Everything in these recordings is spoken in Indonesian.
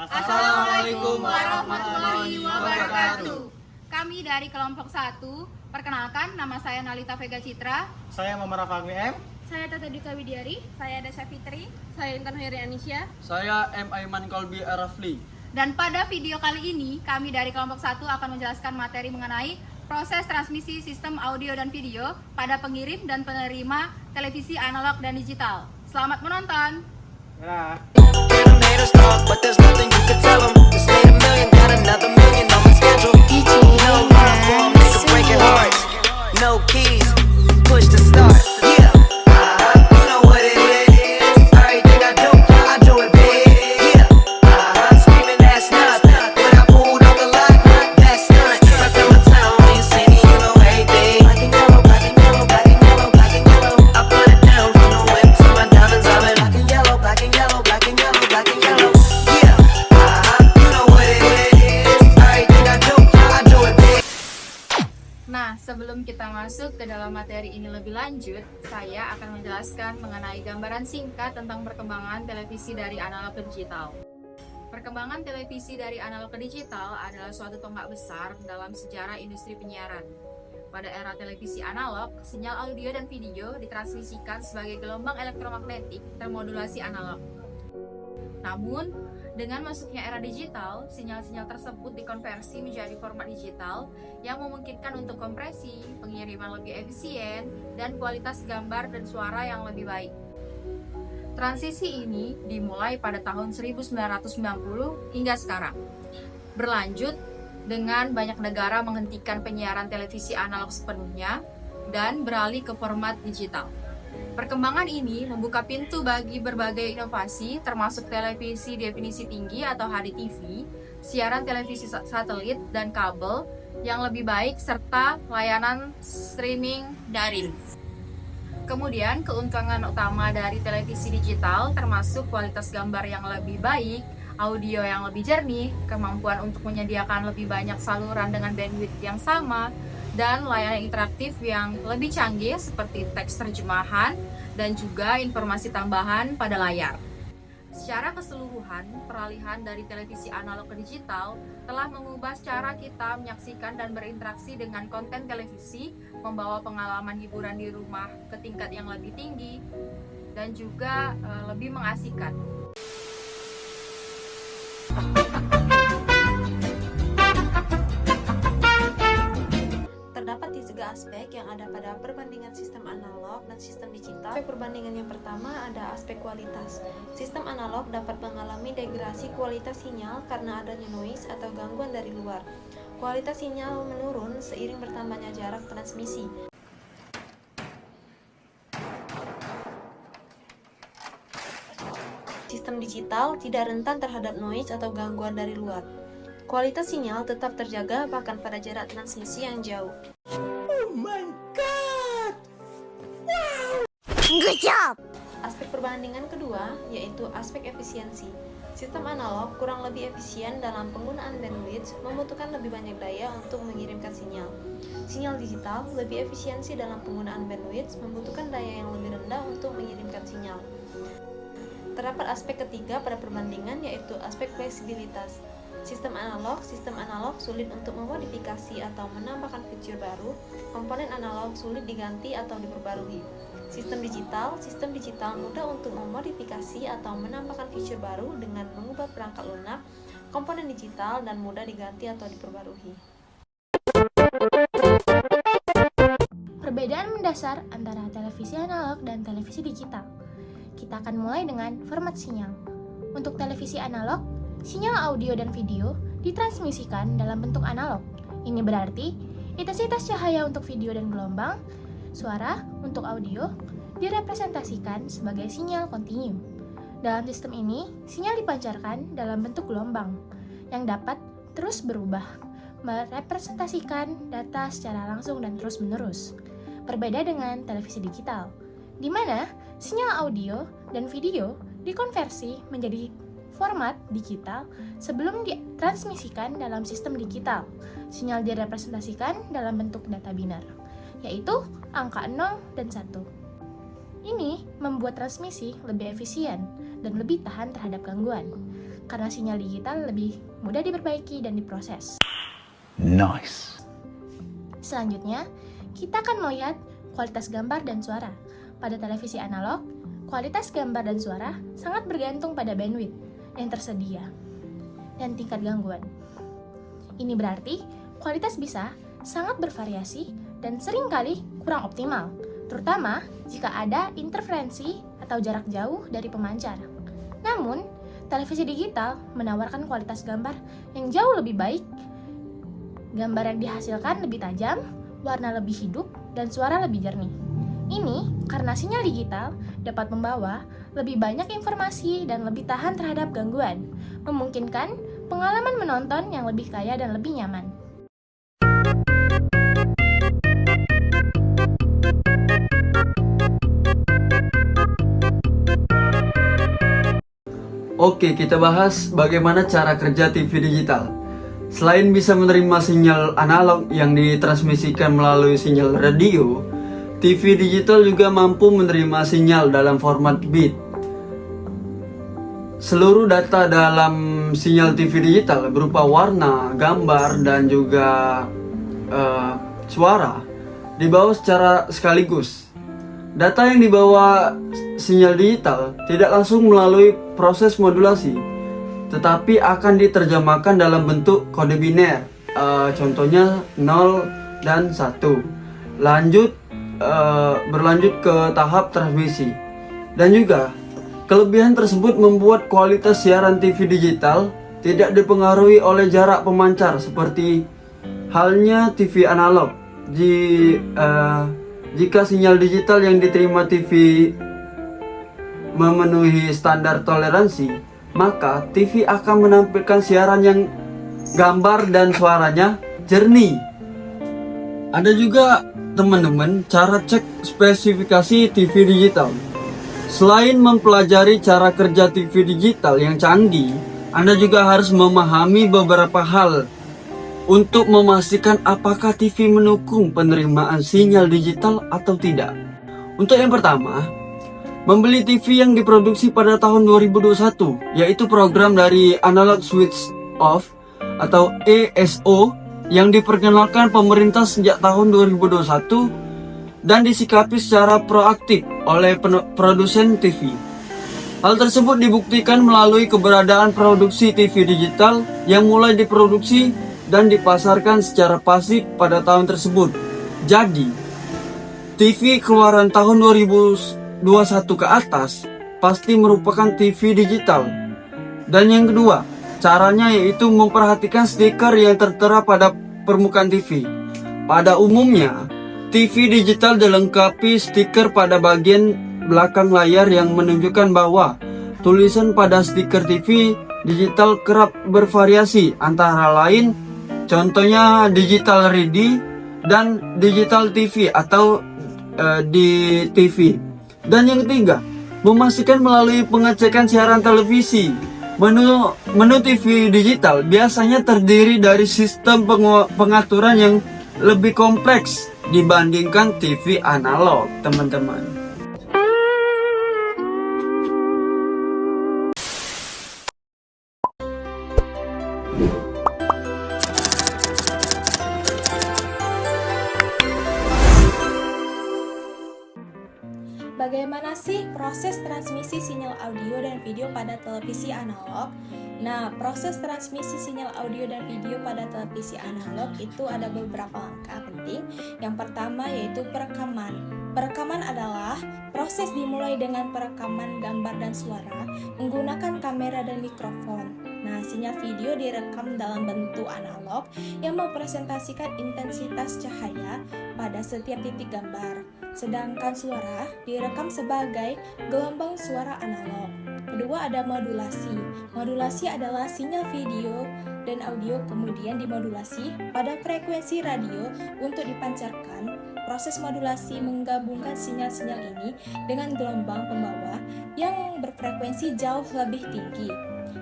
Assalamualaikum warahmatullahi wabarakatuh. Kami dari kelompok 1, perkenalkan nama saya Nalita Vega Citra. Saya Muhammad Rafahmi M. Saya Tata Dika Widiari. Saya Dasya Fitri. Saya Intan Heri Anisya. Saya M. Aiman Kolbi Arafli. Dan pada video kali ini, kami dari kelompok 1 akan menjelaskan materi mengenai proses transmisi sistem audio dan video pada pengirim dan penerima televisi analog dan digital. Selamat menonton! Nah, Hear them haters talk, but there's nothing you can tell them. Just made a million, got another million on my schedule. No love for 'em, nigga breaking hearts. No keys, push to start. Yeah, you know what it is. Everything I do it big. Yeah, screaming that's nothing. When I pulled on the lot, that's nothing. Reppin' my town, when you see me, you know everything. Black and yellow, black and yellow, black and yellow, black and yellow. I put it down from the whip to my diamonds. I'm in black and yellow, black and yellow, black and yellow, black and yellow. Yeah, you know what it is. Everything I do it big. Nah, sebelum kita masuk ke dalam materi ini lebih lanjut, saya akan menjelaskan mengenai gambaran singkat tentang perkembangan televisi dari analog ke digital. Perkembangan televisi dari analog ke digital adalah suatu tonggak besar dalam sejarah industri penyiaran. Pada era televisi analog, sinyal audio dan video ditransmisikan sebagai gelombang elektromagnetik termodulasi analog. Namun, dengan masuknya era digital, sinyal-sinyal tersebut dikonversi menjadi format digital yang memungkinkan untuk kompresi, pengiriman lebih efisien, dan kualitas gambar dan suara yang lebih baik. Transisi ini dimulai pada tahun 1990 hingga sekarang. Berlanjut dengan banyak negara menghentikan penyiaran televisi analog sepenuhnya dan beralih ke format digital. Perkembangan ini membuka pintu bagi berbagai inovasi termasuk televisi definisi tinggi atau HDTV, siaran televisi satelit dan kabel yang lebih baik serta layanan streaming daring. Kemudian keuntungan utama dari televisi digital termasuk kualitas gambar yang lebih baik, audio yang lebih jernih, kemampuan untuk menyediakan lebih banyak saluran dengan bandwidth yang sama, dan layanan interaktif yang lebih canggih seperti teks terjemahan dan juga informasi tambahan pada layar. Secara keseluruhan, peralihan dari televisi analog ke digital telah mengubah cara kita menyaksikan dan berinteraksi dengan konten televisi, membawa pengalaman hiburan di rumah ke tingkat yang lebih tinggi dan juga lebih mengasihkan. Terdapat tiga aspek yang ada pada perbandingan sistem analog dan sistem digital. Aspek perbandingan yang pertama ada aspek kualitas. Sistem analog dapat mengalami degradasi kualitas sinyal karena adanya noise atau gangguan dari luar. Kualitas sinyal menurun seiring bertambahnya jarak transmisi. Sistem digital tidak rentan terhadap noise atau gangguan dari luar. Kualitas sinyal tetap terjaga bahkan pada jarak transmisi yang jauh. Good job. Aspek perbandingan kedua yaitu aspek efisiensi. Sistem analog kurang lebih efisien dalam penggunaan bandwidth, membutuhkan lebih banyak daya untuk mengirimkan sinyal. Sinyal digital lebih efisiensi dalam penggunaan bandwidth, membutuhkan daya yang lebih rendah untuk mengirimkan sinyal. Terdapat aspek ketiga pada perbandingan yaitu aspek fleksibilitas. Sistem analog sulit untuk memodifikasi atau menambahkan fitur baru, komponen analog sulit diganti atau diperbarui. Sistem digital mudah untuk memodifikasi atau menambahkan fitur baru dengan mengubah perangkat lunak, komponen digital dan mudah diganti atau diperbarui. Perbedaan mendasar antara televisi analog dan televisi digital. Kita akan mulai dengan format sinyal. Untuk televisi analog, sinyal audio dan video ditransmisikan dalam bentuk analog. Ini berarti intensitas cahaya untuk video dan gelombang, suara untuk audio direpresentasikan sebagai sinyal kontinu. Dalam sistem ini, sinyal dipancarkan dalam bentuk gelombang yang dapat terus berubah, merepresentasikan data secara langsung dan terus-menerus. Berbeda dengan televisi digital, di mana sinyal audio dan video dikonversi menjadi format digital sebelum ditransmisikan dalam sistem digital. Sinyal direpresentasikan dalam bentuk data biner, yaitu angka 0 dan 1. Ini membuat transmisi lebih efisien dan lebih tahan terhadap gangguan. karena sinyal digital lebih mudah diperbaiki dan diproses. Nice. Selanjutnya, kita akan melihat kualitas gambar dan suara. Pada televisi analog, kualitas gambar dan suara sangat bergantung pada bandwidth yang tersedia dan tingkat gangguan. Ini berarti kualitas bisa sangat bervariasi dan seringkali kurang optimal, terutama jika ada interferensi atau jarak jauh dari pemancar. Namun, televisi digital menawarkan kualitas gambar yang jauh lebih baik. Gambar yang dihasilkan lebih tajam, warna lebih hidup, dan suara lebih jernih. Ini karena sinyal digital dapat membawa lebih banyak informasi dan lebih tahan terhadap gangguan, memungkinkan pengalaman menonton yang lebih kaya dan lebih nyaman. Oke, kita bahas bagaimana cara kerja TV digital. Selain bisa menerima sinyal analog yang ditransmisikan melalui sinyal radio, TV digital juga mampu menerima sinyal dalam format bit. Seluruh data dalam sinyal TV digital berupa warna, gambar, dan juga suara dibawa secara sekaligus. Data yang dibawa sinyal digital tidak langsung melalui proses modulasi, tetapi akan diterjemahkan dalam bentuk kode biner, contohnya 0 dan 1. Berlanjut ke tahap transmisi. Dan juga kelebihan tersebut membuat kualitas siaran TV digital tidak dipengaruhi oleh jarak pemancar seperti halnya TV analog. Jika sinyal digital yang diterima TV memenuhi standar toleransi, maka TV akan menampilkan siaran yang gambar dan suaranya jernih. Ada juga teman-teman cara cek spesifikasi TV digital. Selain mempelajari cara kerja TV digital yang canggih, Anda juga harus memahami beberapa hal untuk memastikan apakah TV mendukung penerimaan sinyal digital atau tidak. Untuk yang pertama, membeli TV yang diproduksi pada tahun 2021, yaitu program dari Analog Switch Off atau ESO yang diperkenalkan pemerintah sejak tahun 2021 dan disikapi secara proaktif oleh produsen TV. Hal tersebut dibuktikan melalui keberadaan produksi TV digital yang mulai diproduksi dan dipasarkan secara pasif pada tahun tersebut. Jadi, TV keluaran tahun 2021 ke atas pasti merupakan TV digital. Dan yang kedua, caranya yaitu memperhatikan stiker yang tertera pada permukaan TV. Pada umumnya, TV digital dilengkapi stiker pada bagian belakang layar yang menunjukkan bahwa tulisan pada stiker TV digital kerap bervariasi, antara lain contohnya digital ready dan digital TV atau di TV. Dan yang ketiga, memastikan melalui pengecekan siaran televisi. Menu TV digital biasanya terdiri dari sistem pengaturan yang lebih kompleks dibandingkan TV analog, teman-teman. Bagaimana sih proses transmisi sinyal audio dan video pada televisi analog? Nah, proses transmisi sinyal audio dan video pada televisi analog itu ada beberapa langkah penting. Yang pertama yaitu perekaman. Perekaman adalah proses dimulai dengan perekaman gambar dan suara menggunakan kamera dan mikrofon. Nah, sinyal video direkam dalam bentuk analog yang mempresentasikan intensitas cahaya pada setiap titik gambar. Sedangkan suara direkam sebagai gelombang suara analog. Kedua ada modulasi. Modulasi adalah sinyal video dan audio kemudian dimodulasi pada frekuensi radio untuk dipancarkan. Proses modulasi menggabungkan sinyal-sinyal ini dengan gelombang pembawa yang berfrekuensi jauh lebih tinggi,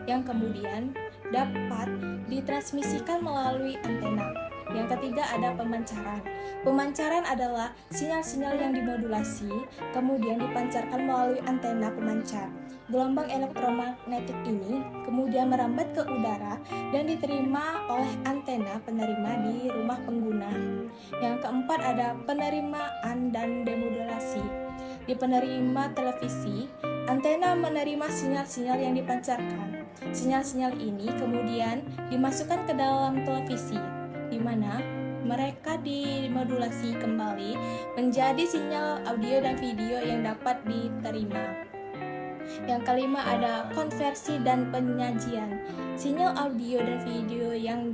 yang kemudian dapat ditransmisikan melalui antena. Yang ketiga ada pemancaran. Pemancaran adalah sinyal-sinyal yang dimodulasi kemudian dipancarkan melalui antena pemancar. Gelombang elektromagnetik ini kemudian merambat ke udara dan diterima oleh antena penerima di rumah pengguna. Yang keempat ada penerimaan dan demodulasi. Di penerima televisi, antena menerima sinyal-sinyal yang dipancarkan. Sinyal-sinyal ini kemudian dimasukkan ke dalam televisi, di mana mereka dimodulasi kembali menjadi sinyal audio dan video yang dapat diterima. Yang kelima ada konversi dan penyajian. Sinyal audio dan video yang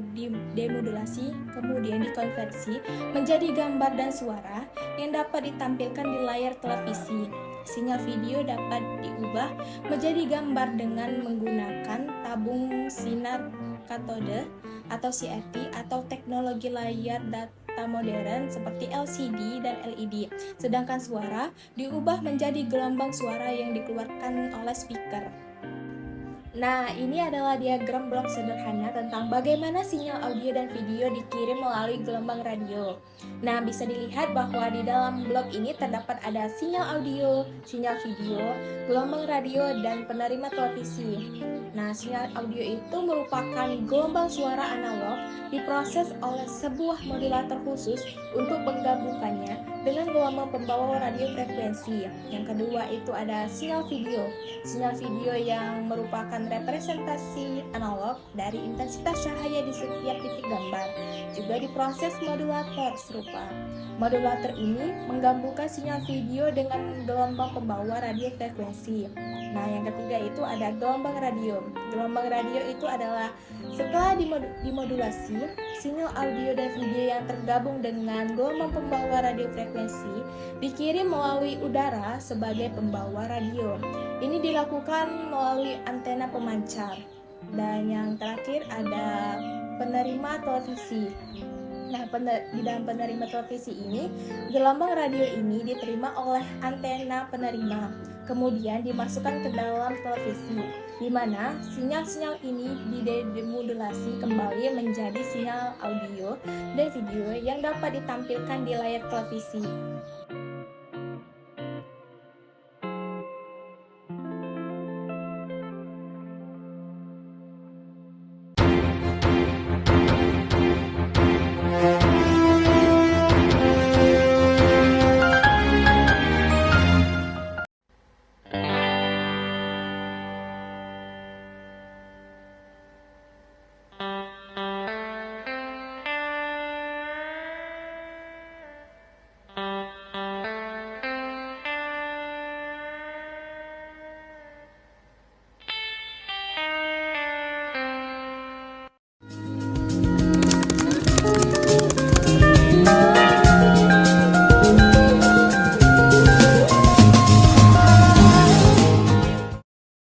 demodulasi kemudian dikonversi menjadi gambar dan suara yang dapat ditampilkan di layar televisi. Sinyal video dapat diubah menjadi gambar dengan menggunakan tabung sinar katode atau CRT atau teknologi layar data modern seperti LCD dan LED. Sedangkan suara diubah menjadi gelombang suara yang dikeluarkan oleh speaker. Nah, ini adalah diagram blok sederhana tentang bagaimana sinyal audio dan video dikirim melalui gelombang radio. Nah, bisa dilihat bahwa di dalam blok ini terdapat ada sinyal audio, sinyal video, gelombang radio, dan penerima televisi. Nah, sinyal audio itu merupakan gelombang suara analog diproses oleh sebuah modulator khusus untuk menggabungkannya dengan gelombang pembawa radio frekuensi. Yang kedua itu ada sinyal video. Sinyal video yang merupakan representasi analog dari intensitas cahaya di setiap titik gambar. Juga diproses modulator serupa. Modulator ini menggabungkan sinyal video dengan gelombang pembawa radio frekuensi. Nah, yang ketiga itu ada gelombang radio. Gelombang radio itu adalah setelah dimodulasi, sinyal audio dan video yang tergabung dengan gelombang pembawa radio frekuensi dikirim melalui udara sebagai pembawa radio. Ini dilakukan melalui antena pemancar. Dan yang terakhir ada penerima televisi. Nah, di dalam penerima televisi ini, gelombang radio ini diterima oleh antena penerima, kemudian dimasukkan ke dalam televisi, di mana sinyal-sinyal ini didemodulasi kembali menjadi sinyal audio dan video yang dapat ditampilkan di layar televisi.